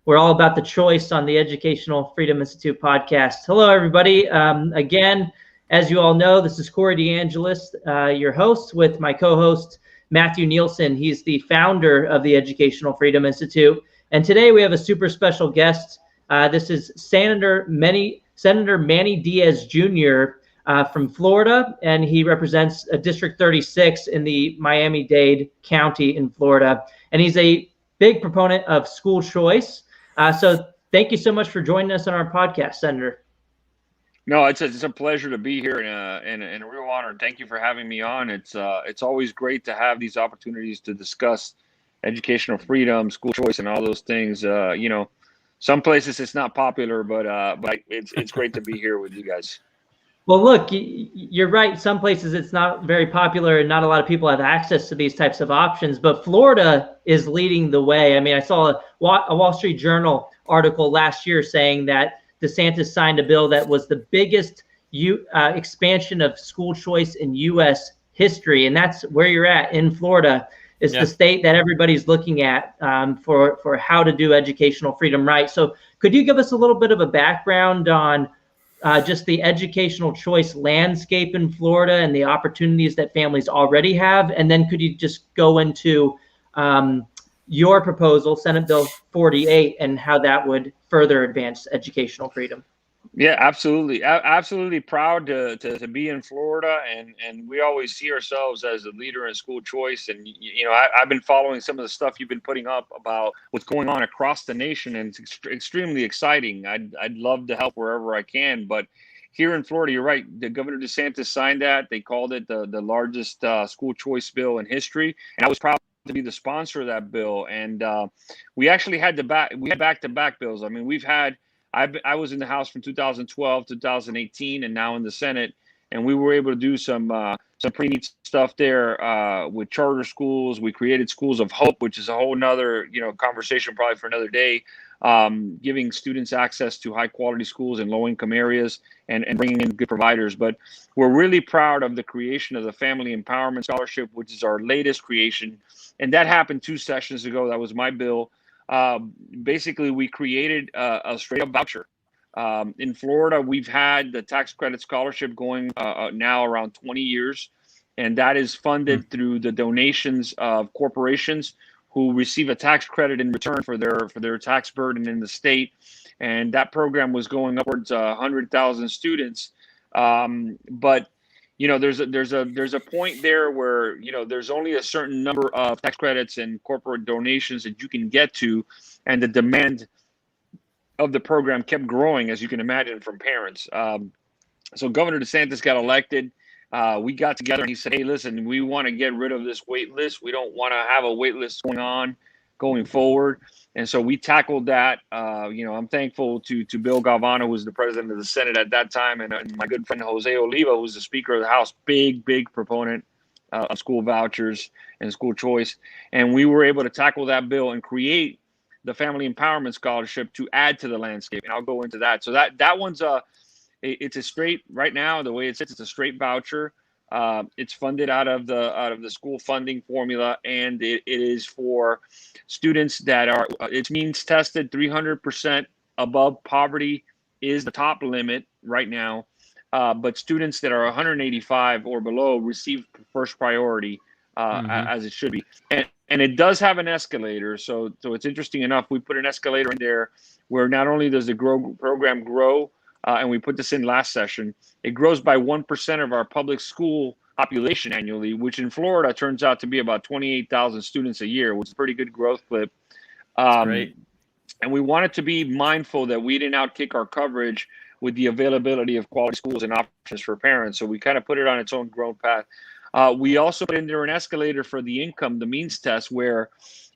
We're all about the choice on the Educational Freedom Institute podcast. Hello, everybody. Again, as you all know, this is Corey DeAngelis, your host, with my co-host, Matthew Nielsen. He's the founder of the Educational Freedom Institute. And today we have a super special guest. This is Senator Manny Diaz Jr. From Florida, and he represents District 36 in the Miami-Dade County in Florida. And he's a big proponent of school choice. So thank you so much for joining us on our podcast, Senator. No, it's a pleasure to be here and a real honor. Thank you for having me on. It's always great to have these opportunities to discuss educational freedom, school choice, and all those things. Some places it's not popular, but it's great to be here with you guys. Well, look, you're right. Some places it's not very popular and not a lot of people have access to these types of options, but Florida is leading the way. I mean, I saw a Wall Street Journal article last year saying that DeSantis signed a bill that was the biggest expansion of school choice in U.S. history. And that's where you're at in Florida, is the state that everybody's looking at for how to do educational freedom right. So could you give us a little bit of a background on just the educational choice landscape in Florida and the opportunities that families already have? And then could you just go into your proposal, Senate Bill 48, and how that would further advance educational freedom? Yeah, absolutely. Absolutely proud to be in Florida, and we always see ourselves as a leader in school choice. And I've been following some of the stuff you've been putting up about what's going on across the nation, and it's extremely exciting. I'd love to help wherever I can, but here in Florida, you're right. The Governor DeSantis signed that. They called it the largest school choice bill in history, and I was proud to be the sponsor of that bill. And we actually had back-to-back bills. I mean, I was in the House from 2012, 2018, and now in the Senate, and we were able to do some pretty neat stuff there with charter schools. We created schools of hope, which is a whole nother conversation probably for another day. Giving students access to high quality schools in low income areas and bringing in good providers. But we're really proud of the creation of the Family Empowerment Scholarship, which is our latest creation. And that happened 2 sessions ago. That was my bill. Basically, we created a straight up voucher. In Florida, we've had the tax credit scholarship going now around 20 years. And that is funded through the donations of corporations who receive a tax credit in return for their tax burden in the state. And that program was going upwards 100,000 students. But there's a point there where there's only a certain number of tax credits and corporate donations that you can get to, and the demand of the program kept growing, as you can imagine, from parents. So Governor DeSantis got elected. We got together and he said, hey, listen, we want to get rid of this wait list. We don't want to have a wait list going forward. And so we tackled that. I'm thankful to Bill Galvano, who was the president of the Senate at that time, and my good friend Jose Oliva, who was the Speaker of the House, big proponent of school vouchers and school choice. And we were able to tackle that bill and create the Family Empowerment Scholarship to add to the landscape. And I'll go into that. So that one's it's a straight, right now, the way it sits, it's a straight voucher. It's funded out of the school funding formula, and it is for students that are, it's means tested. 300% above poverty is the top limit right now. But students that are 185 or below receive first priority, as it should be. And it does have an escalator. So it's interesting enough, we put an escalator in there where not only does the program grow, and we put this in last session, it grows by 1% of our public school population annually, which in Florida turns out to be about 28,000 students a year, which is a pretty good growth clip. Great. And we wanted to be mindful that we didn't outkick our coverage with the availability of quality schools and options for parents. So we kind of put it on its own growth path. We also put in there an escalator for the income, the means test, where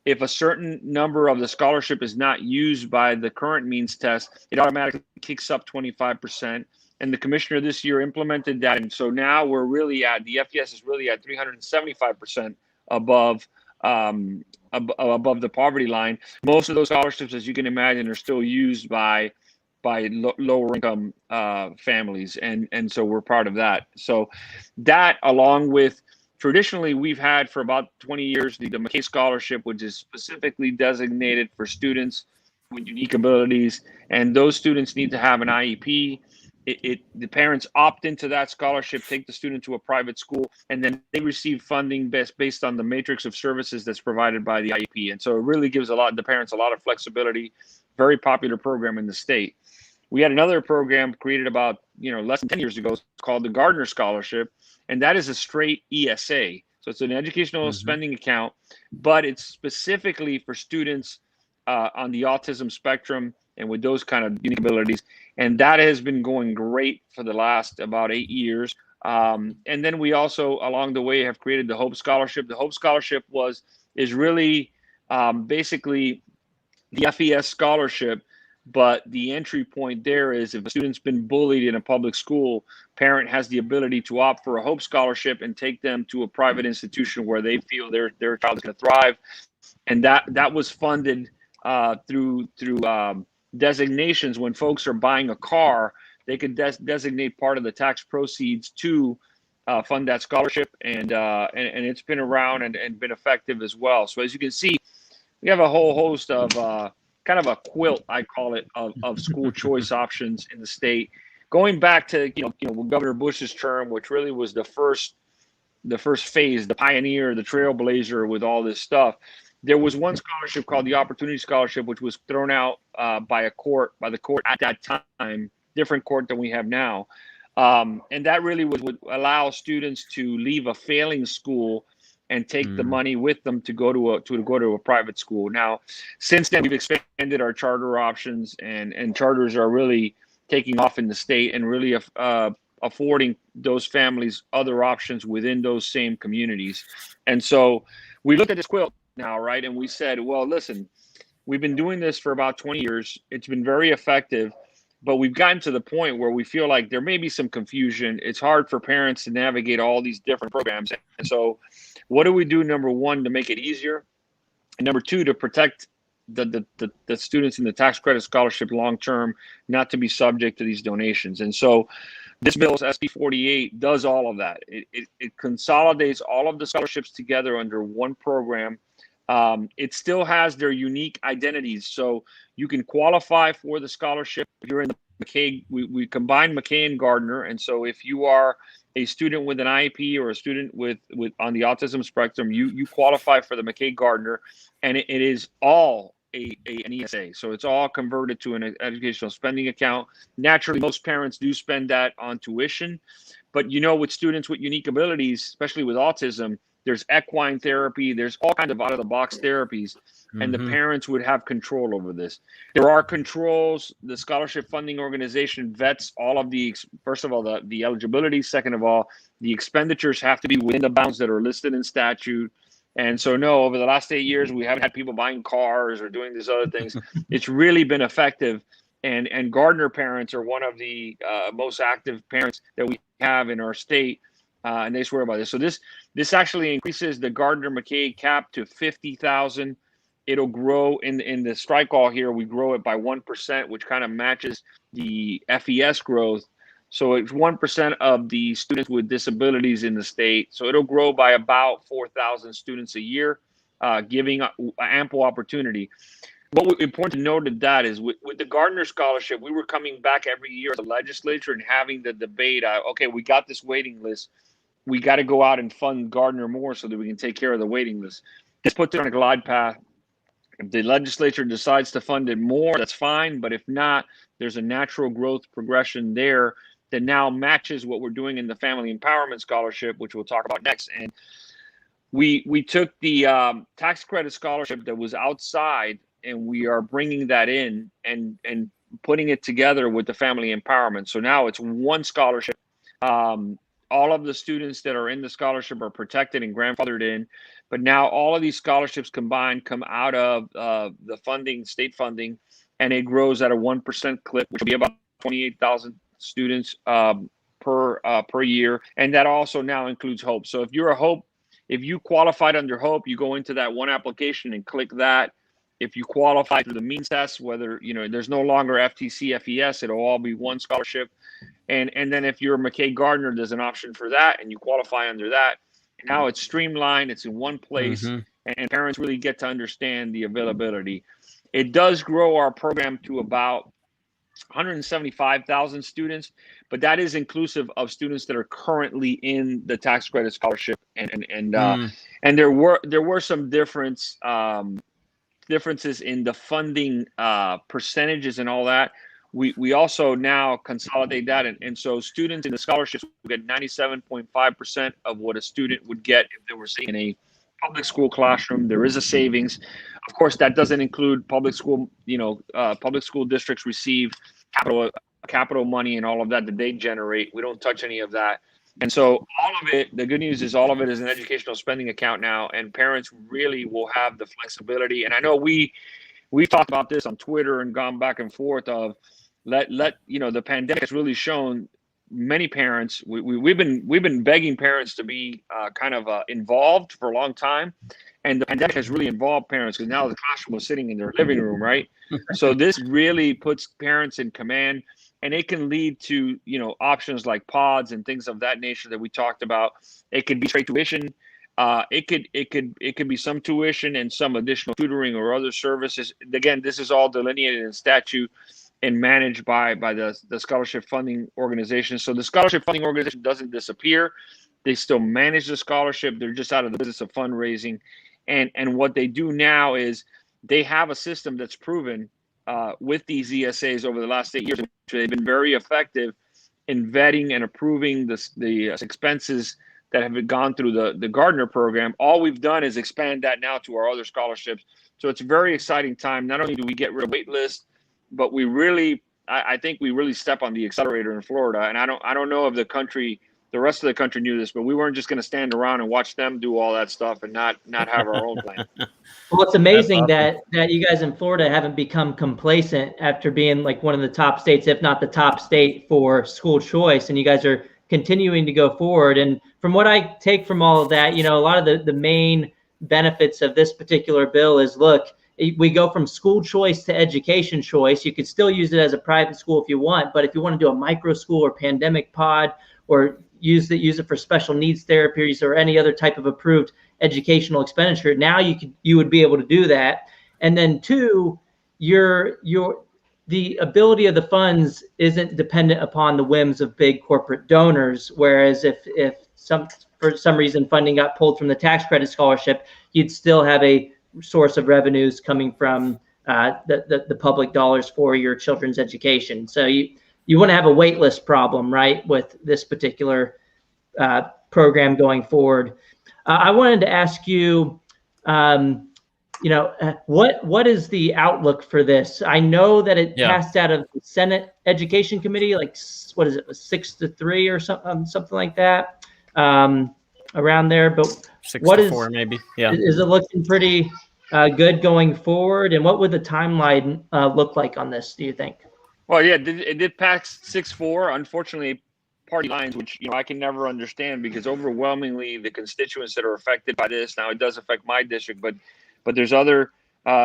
if a certain number of the scholarship is not used by the current means test, it automatically kicks up 25%. And the commissioner this year implemented that. And so now we're really the FES is really at 375% above the poverty line. Most of those scholarships, as you can imagine, are still used by lower income families. And so we're proud of that. So that, along with, traditionally, we've had for about 20 years the McKay Scholarship, which is specifically designated for students with unique abilities, and those students need to have an IEP. The parents opt into that scholarship, take the student to a private school, and then they receive funding based on the matrix of services that's provided by the IEP. And so it really gives the parents a lot of flexibility. Very popular program in the state. We had another program created about less than 10 years ago called the Gardner Scholarship, and that is a straight ESA. So it's an educational spending account, but it's specifically for students on the autism spectrum and with those kind of unique abilities. And that has been going great for the last about 8 years. And then we also, along the way, have created the Hope Scholarship. The Hope Scholarship is really basically the FES scholarship, but the entry point there is if a student's been bullied in a public school, parent has the ability to opt for a Hope Scholarship and take them to a private institution where they feel their child is going to thrive. And that was funded through designations. When folks are buying a car, they could designate part of the tax proceeds to fund that scholarship, and it's been around and been effective as well. So as you can see, we have a whole host of kind of a quilt, I call it, of school choice options in the state. Going back to Governor Bush's term, which really was the first phase, the pioneer, the trailblazer with all this stuff. There was one scholarship called the Opportunity Scholarship, which was thrown out by the court at that time, different court than we have now, and that really would allow students to leave a failing school and take the money with them to go to a private school. Now, since then, we've expanded our charter options, and charters are really taking off in the state and really affording those families other options within those same communities. And so we looked at this quilt now, right? And we said, well, listen, we've been doing this for about 20 years. It's been very effective, but we've gotten to the point where we feel like there may be some confusion. It's hard for parents to navigate all these different programs. And so what do we do, number one, to make it easier? And number two, to protect the students in the tax credit scholarship long-term, not to be subject to these donations. And so this bill's SB 48 does all of that. It consolidates all of the scholarships together under one program. It still has their unique identities. So you can qualify for the scholarship if you're in the McKay. We combine McKay and Gardner. And so if you are a student with an IEP or a student with on the autism spectrum, you qualify for the McKay Gardner, and it is all an ESA. So it's all converted to an educational spending account. Naturally, most parents do spend that on tuition, but with students with unique abilities, especially with autism, there's equine therapy, there's all kinds of out-of-the-box therapies, and the parents would have control over this. There are controls. The scholarship funding organization vets all of first of all, the eligibility. Second of all, the expenditures have to be within the bounds that are listed in statute. And so, no, over the last 8 years, we haven't had people buying cars or doing these other things. It's really been effective. And Gardner parents are one of the most active parents that we have in our state. And they swear by this. So this actually increases the Gardner McKay cap to 50,000. It'll grow in the strike all here. We grow it by 1%, which kind of matches the FES growth. So it's 1% of the students with disabilities in the state. So it'll grow by about 4,000 students a year, giving ample opportunity. What important to note at that is with the Gardner Scholarship, we were coming back every year as a legislature and having the debate. Okay, we got this waiting list. We got to go out and fund Gardner more so that we can take care of the waiting list. This puts it on a glide path. If the legislature decides to fund it more, that's fine. But if not, there's a natural growth progression there that now matches what we're doing in the Family Empowerment Scholarship, which we'll talk about next. And we took the tax credit scholarship that was outside, and we are bringing that in and putting it together with the Family Empowerment. So now it's one scholarship. All of the students that are in the scholarship are protected and grandfathered in, but now all of these scholarships combined come out of the funding, state funding, and it grows at a 1% clip, which will be about 28,000 students per year. And that also now includes Hope. So if you qualified under Hope, you go into that one application and click that. If you qualify through the means test, whether, there's no longer FTC, FES, it'll all be one scholarship. And then if you're McKay Gardner, there's an option for that, and you qualify under that. Now it's streamlined, it's in one place, and parents really get to understand the availability. It does grow our program to about 175,000 students, but that is inclusive of students that are currently in the tax credit scholarship, and there were some differences in the funding percentages and all that. We also now consolidate that, and so students in the scholarships will get 97.5% of what a student would get if they were sitting in a public school classroom. There is a savings. Of course, that doesn't include public school. Public school districts receive capital money and all of that they generate. We don't touch any of that. And so all of it, the good news is all of it is an educational spending account now, and parents really will have the flexibility. And I know we've talked about this on Twitter and gone back and forth of the pandemic has really shown many parents. We've been begging parents to be involved for a long time, and the pandemic has really involved parents because now the classroom was sitting in their living room, right? So this really puts parents in command, and it can lead to options like pods and things of that nature that we talked about. It could be straight tuition. It could be some tuition and some additional tutoring or other services. Again, this is all delineated in statute and managed by the scholarship funding organization. So the scholarship funding organization doesn't disappear. They still manage the scholarship. They're just out of the business of fundraising. And what they do now is they have a system that's proven with these ESAs over the last 8 years. They've been very effective in vetting and approving the expenses that have gone through the Gardner program. All we've done is expand that now to our other scholarships. So it's a very exciting time. Not only do we get rid of wait lists, but I think we really step on the accelerator in Florida. And I don't know if the rest of the country knew this, but we weren't just going to stand around and watch them do all that stuff and not have our own plan. Well, it's amazing that you guys in Florida haven't become complacent after being like one of the top states, if not the top state for school choice, and you guys are continuing to go forward. And from what I take from all of that, a lot of the main benefits of this particular bill is, look, we go from school choice to education choice. You could still use it as a private school if you want, but if you want to do a micro school or pandemic pod or use it for special needs therapies or any other type of approved educational expenditure, now you would be able to do that. And then two, the ability of the funds isn't dependent upon the whims of big corporate donors. Whereas if for some reason funding got pulled from the tax credit scholarship, you'd still have a source of revenues coming from the public dollars for your children's education. So you wouldn't have a wait list problem, right, with this particular program going forward. I wanted to ask you, what is the outlook for this? I know that it passed out of the Senate Education Committee, like, what is it, 6-3 or something like that, around there. But 6-4 maybe. Yeah. Is it looking pretty good going forward? And what would the timeline look like on this, do you think? Well, yeah, it did pass 6-4. Unfortunately, party lines, which I can never understand, because overwhelmingly the constituents that are affected by this, now it does affect my district, but there's other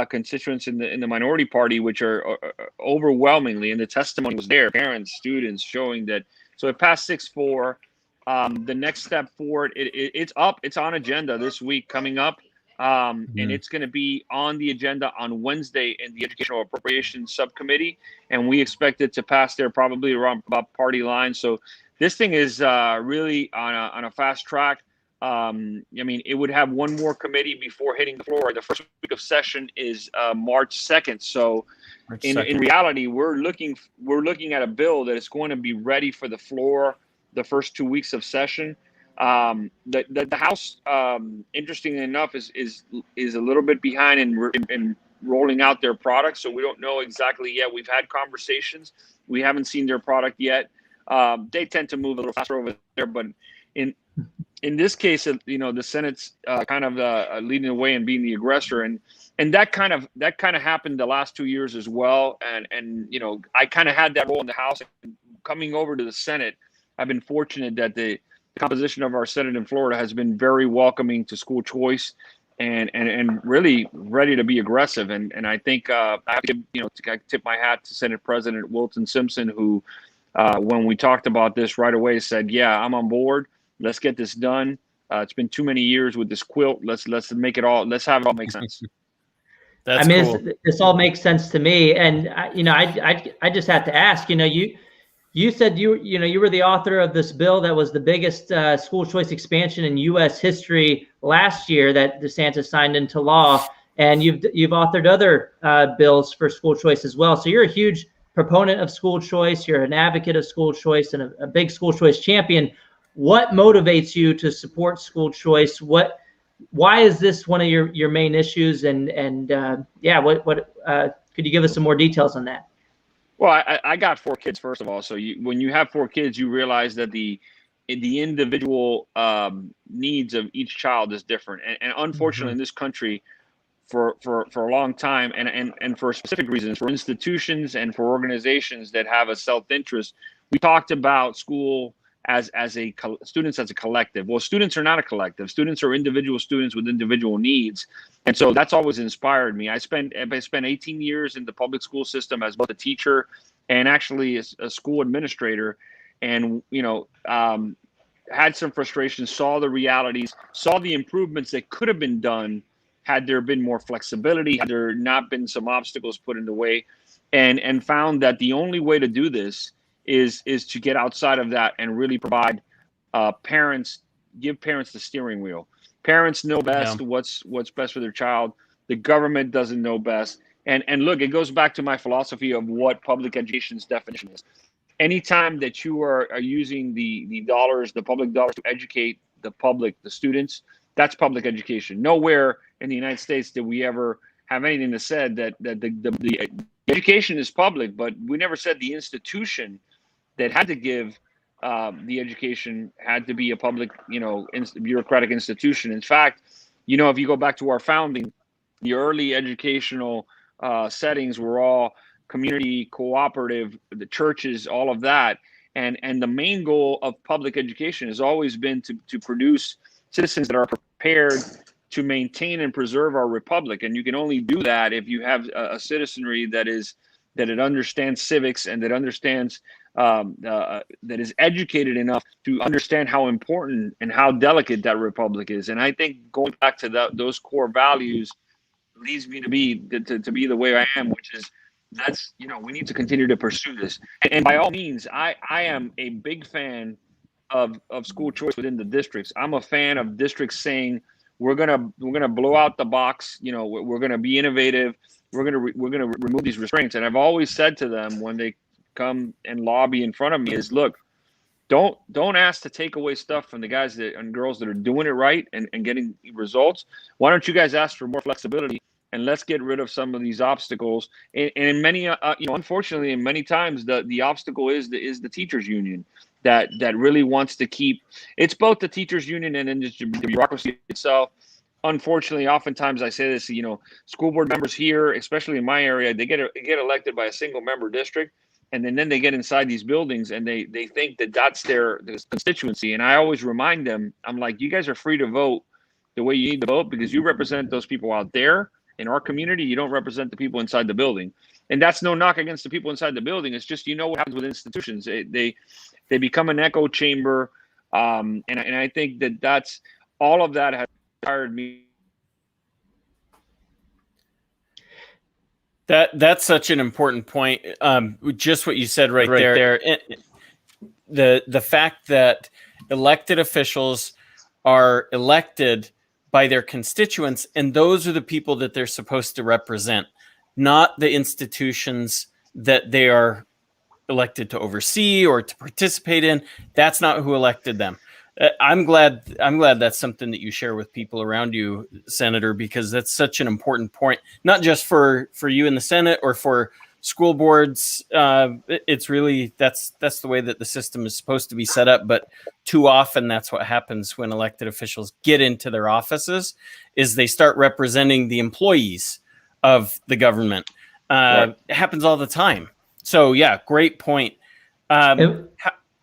constituents in the minority party which are overwhelmingly, and the testimony was there, parents, students, showing that. So it passed 6-4. The next step forward, it's up. It's on agenda this week coming up. And it's going to be on the agenda on Wednesday in the Educational Appropriations Subcommittee, and we expect it to pass there probably around about party lines. So this thing is really on a fast track. It would have one more committee before hitting the floor. The first week of session is March 2nd. So in reality, we're looking at a bill that is going to be ready for the floor the first 2 weeks of session. The House, interestingly enough, is a little bit behind in rolling out their product, so we don't know exactly yet. We've had conversations. We haven't seen their product yet. They tend to move a little faster over there, but in this case, the Senate's leading the way and being the aggressor, and that kind of happened the last 2 years as well. And I kind of had that role in the House. Coming over to the Senate, I've been fortunate that the composition of our Senate in Florida has been very welcoming to school choice and really ready to be aggressive. And I think I have to tip my hat to Senate President Wilton Simpson, who, when we talked about this right away, said, "Yeah, I'm on board. Let's get this done. It's been too many years with this quilt. Let's make it all. Let's have it all make sense." That's cool. This all makes sense to me. And I just have to ask, you said you were the author of this bill that was the biggest school choice expansion in U.S. history last year that DeSantis signed into law, and you've authored other bills for school choice as well. So you're a huge proponent of school choice. You're an advocate of school choice and a big school choice champion. What motivates you to support school choice? Why is this one of your main issues? And what could you give us some more details on that? Well, I got 4 kids, first of all. So when you have 4 kids, you realize that the individual needs of each child is different. And unfortunately, in this country, for a long time, and for specific reasons, for institutions and for organizations that have a self-interest, we talked about school as students as a collective. Well, students are not a collective. Students are individual students with individual needs. And so that's always inspired me. I spent 18 years in the public school system as both a teacher and actually a school administrator. And, had some frustrations, saw the realities, saw the improvements that could have been done had there been more flexibility, had there not been some obstacles put in the way, and found that the only way to do this is to get outside of that and really provide give parents the steering wheel. Parents know best what's best for their child. The government doesn't know best. And look, it goes back to my philosophy of what public education's definition is. Anytime that you are using the public dollars to educate the public, the students, that's public education. Nowhere in the United States did we ever have anything that said that the education is public, but we never said the institution that had to give the education had to be a public, bureaucratic institution. In fact, if you go back to our founding, the early educational settings were all community, cooperative, the churches, all of that. And the main goal of public education has always been to produce citizens that are prepared to maintain and preserve our republic. And you can only do that if you have a citizenry that it understands civics and that understands that is educated enough to understand how important and how delicate that republic is. And I think going back to those core values leads me to be the way I am, which is we need to continue to pursue this. And by all means, I am a big fan of school choice within the districts. I'm a fan of districts saying we're gonna blow out the box. We're gonna be innovative. We're gonna remove these restraints. And I've always said to them when they come and lobby in front of me is, look, don't ask to take away stuff from the guys and girls that are doing it right and getting results. Why don't you guys ask for more flexibility? And let's get rid of some of these obstacles. And in many, unfortunately, in many times, the obstacle is the teachers' union that really wants to keep. It's both the teachers' union and then just the bureaucracy itself. Unfortunately, oftentimes I say this, school board members here, especially in my area, they get elected by a single member district, and then they get inside these buildings and they think that that's their constituency. And I always remind them, I'm like, you guys are free to vote the way you need to vote because you represent those people out there. In our community, you don't represent the people inside the building. And that's no knock against the people inside the building. It's just, what happens with institutions. They become an echo chamber. And I think that's all of that has inspired me. That's such an important point. Just what you said right there. The fact that elected officials are elected by their constituents, and those are the people that they're supposed to represent, not the institutions that they are elected to oversee or to participate in. That's not who elected them. I'm glad that's something that you share with people around you, Senator, because that's such an important point, not just for you in the Senate or for school boards. It's really that's the way that the system is supposed to be set up. But too often that's what happens when elected officials get into their offices is they start representing the employees of the government. Right. It happens all the time. So yeah, great point.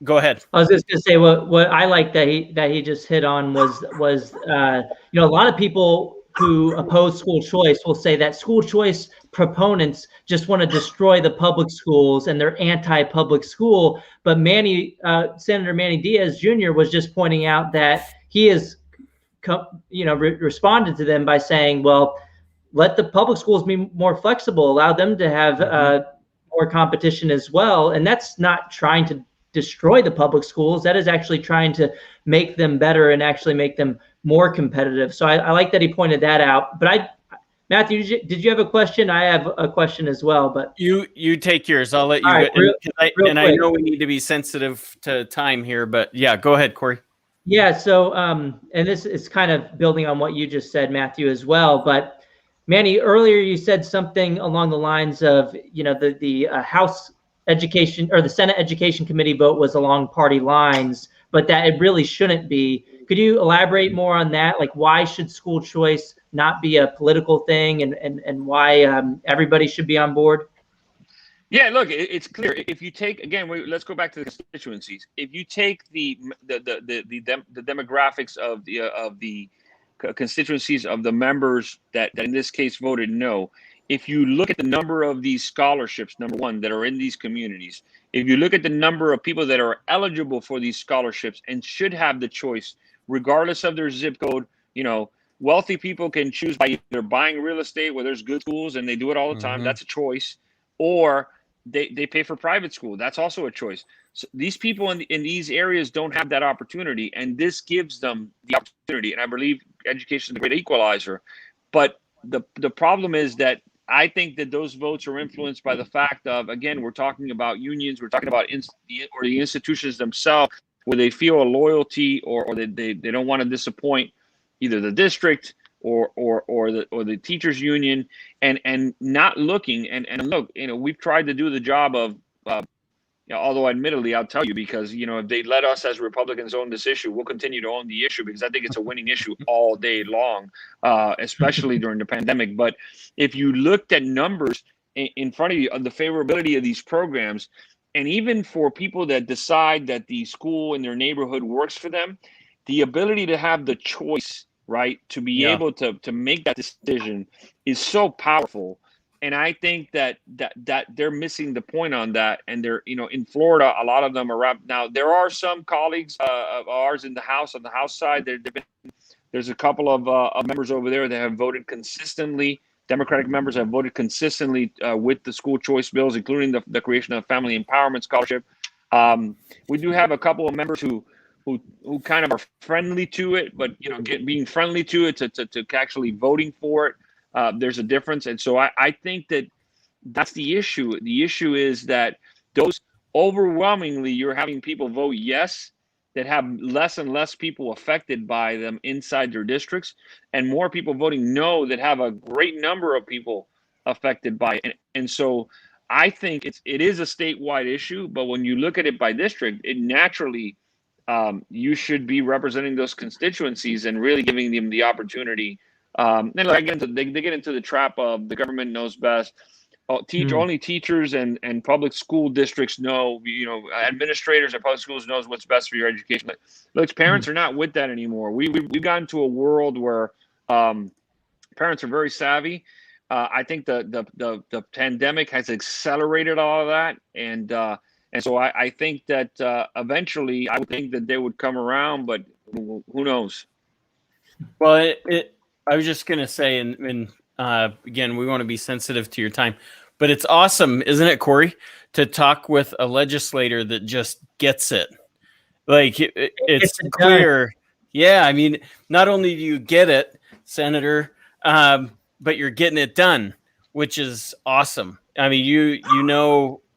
Go ahead. I was just going to say what I like that he just hit on was a lot of people who oppose school choice will say that school choice proponents just want to destroy the public schools and they're anti-public school. But Senator Manny Diaz Jr. was just pointing out that he has responded to them by saying, well, let the public schools be more flexible, allow them to have more competition as well. And that's not trying to destroy the public schools. That is actually trying to make them better and actually make them more competitive. So I like that he pointed that out. But Matthew, did you have a question? I have a question as well, but you take yours. I'll let you right, go. Real I quick. know we need to be sensitive to time here, but yeah, go ahead, Corey. Yeah. So, and this is kind of building on what you just said, Matthew, as well. But Manny, earlier you said something along the lines of, the House Education or the Senate Education Committee vote was along party lines, but that it really shouldn't be. Could you elaborate more on that? Like, why should school choice not be a political thing, and why everybody should be on board? Yeah, look, it's clear. If you take, again, let's go back to the constituencies. If you take the demographics of the constituencies of the members that in this case voted no, if you look at the number of these scholarships, number one, that are in these communities, if you look at the number of people that are eligible for these scholarships and should have the choice, regardless of their zip code, wealthy people can choose by either buying real estate where there's good schools, and they do it all the time. That's a choice. Or they pay for private school. That's also a choice. So these people in these areas don't have that opportunity, and this gives them the opportunity. And I believe education is the great equalizer. But the problem is that I think that those votes are influenced by the fact of, again, we're talking about unions, we're talking about the institutions themselves, where they feel a loyalty or they don't want to disappoint either the district or the teachers union, and not looking and look, we've tried to do the job of although admittedly, I'll tell you, because if they let us as Republicans own this issue, we'll continue to own the issue, because I think it's a winning issue all day long, especially during the pandemic. But if you looked at numbers in front of you of the favorability of these programs, and even for people that decide that the school in their neighborhood works for them, the ability to have the choice, right, to be able to make that decision is so powerful. And I think that they're missing the point on that. And they're, in Florida, a lot of them are up. Now, there are some colleagues of ours in the House, on the House side. There's a couple of members over there that have voted consistently. Democratic members have voted consistently with the school choice bills, including the creation of family empowerment scholarship. We do have a couple of members who kind of are friendly to it, but being friendly to it to actually voting for it, there's a difference. And so I think that's the issue. The issue is that those overwhelmingly, you're having people vote yes, that have less and less people affected by them inside their districts, and more people voting no that have a great number of people affected by it. And so I think it is a statewide issue, but when you look at it by district, it naturally, you should be representing those constituencies and really giving them the opportunity. And again, they get into the trap of the government knows best. Only teachers and public school districts know, administrators at public schools knows what's best for your education. But look, parents are not with that anymore. We've gotten to a world where parents are very savvy. I think the pandemic has accelerated all of that, and so I think that eventually I would think that they would come around, but who knows? Well, I was just gonna say, and again, we want to be sensitive to your time, but it's awesome, isn't it, Corey, to talk with a legislator that just gets it. Like it's clear. Yeah, I mean, not only do you get it, Senator, but you're getting it done, which is awesome. I mean,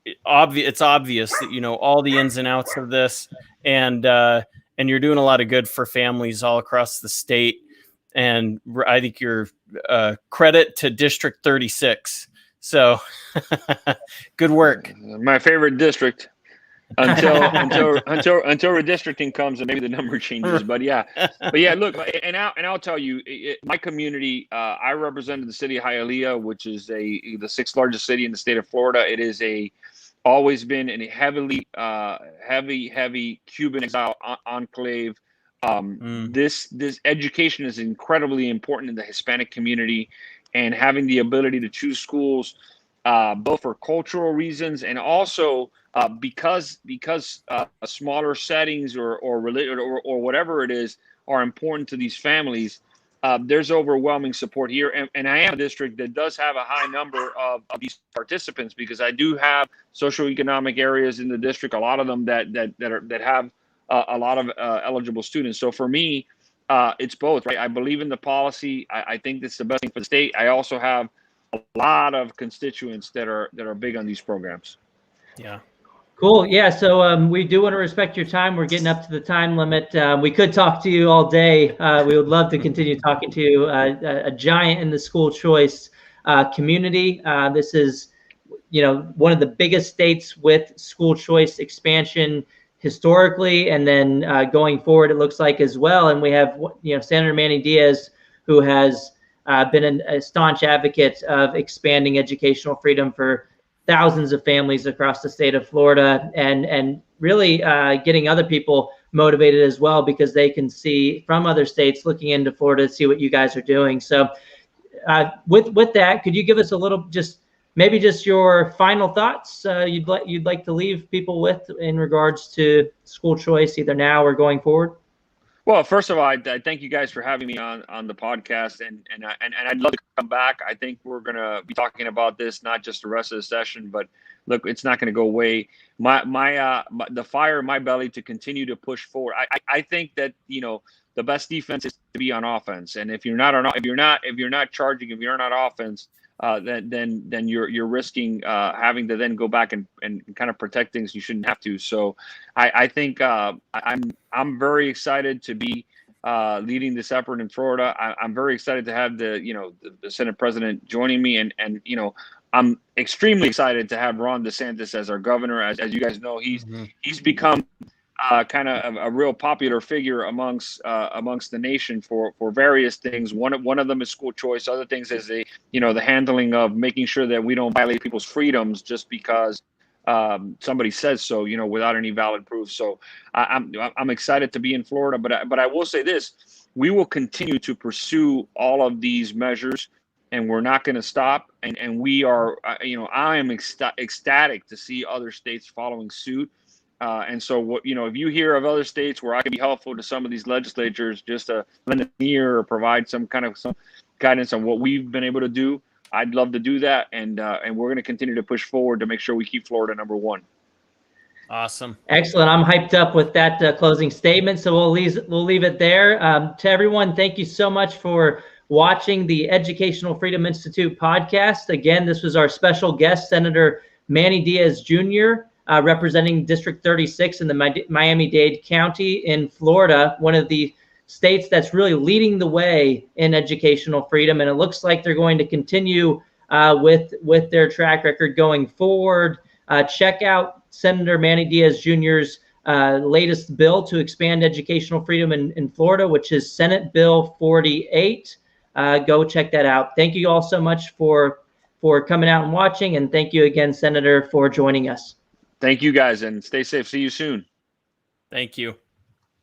it's obvious that you know all the ins and outs of this, and you're doing a lot of good for families all across the state. And I think you're credit to District 36. So good work. My favorite district until redistricting comes and maybe the number changes. But yeah, look, and I'll tell you, my community, I represented the city of Hialeah, which is the 6th largest city in the state of Florida. It is always been a heavy Cuban exile enclave. This education is incredibly important in the Hispanic community, and having the ability to choose schools, both for cultural reasons and also because smaller settings or related or whatever it is are important to these families. there's overwhelming support here. And I am a district that does have a high number of these participants, because I do have socioeconomic areas in the district, a lot of them that have a lot of eligible students. So for me, it's both, right? I believe in the policy. I think that's the best thing for the state. I also have a lot of constituents that are big on these programs. Yeah. Cool. Yeah. So we do want to respect your time. We're getting up to the time limit. We could talk to you all day. We would love to continue talking to you. A giant in the school choice community. This is, one of the biggest states with school choice expansion historically, and then going forward, it looks like as well. And we have, Senator Manny Diaz, who has been a staunch advocate of expanding educational freedom for thousands of families across the state of Florida, and really getting other people motivated as well, because they can see from other states looking into Florida to see what you guys are doing. So with that, could you give us a little, maybe just your final thoughts you'd like to leave people with in regards to school choice, either now or going forward? Well, first of all, I thank you guys for having me on the podcast, and I'd love to come back. I think we're going to be talking about this not just the rest of the session, but look, it's not going to go away. The fire in my belly to continue to push forward. I think that the best defense is to be on offense, and if you're not charging, if you're not offense, then you're risking having to then go back and kind of protect things you shouldn't have to. So I think I'm very excited to be leading this effort in Florida. I'm very excited to have the Senate President joining me, and I'm extremely excited to have Ron DeSantis as our governor. As you guys know, he's become kind of a real popular figure amongst the nation for various things. One of them is school choice. Other things is the handling of making sure that we don't violate people's freedoms just because somebody says so, without any valid proof. So I'm excited to be in Florida, but I will say this: we will continue to pursue all of these measures, and we're not going to stop. And we are, I am ecstatic to see other states following suit. And so, if you hear of other states where I can be helpful to some of these legislatures, just to lend an ear or provide some guidance on what we've been able to do, I'd love to do that. And we're going to continue to push forward to make sure we keep Florida #1. Awesome. Excellent. I'm hyped up with that closing statement. So we'll leave it there. To everyone, thank you so much for watching the Educational Freedom Institute podcast. Again, this was our special guest, Senator Manny Diaz Jr., representing District 36 in the Miami-Dade County in Florida, one of the states that's really leading the way in educational freedom. And it looks like they're going to continue with their track record going forward. Check out Senator Manny Diaz Jr.'s latest bill to expand educational freedom in Florida, which is Senate Bill 48. Go check that out. Thank you all so much for coming out and watching. And thank you again, Senator, for joining us. Thank you guys, and stay safe. See you soon. Thank you.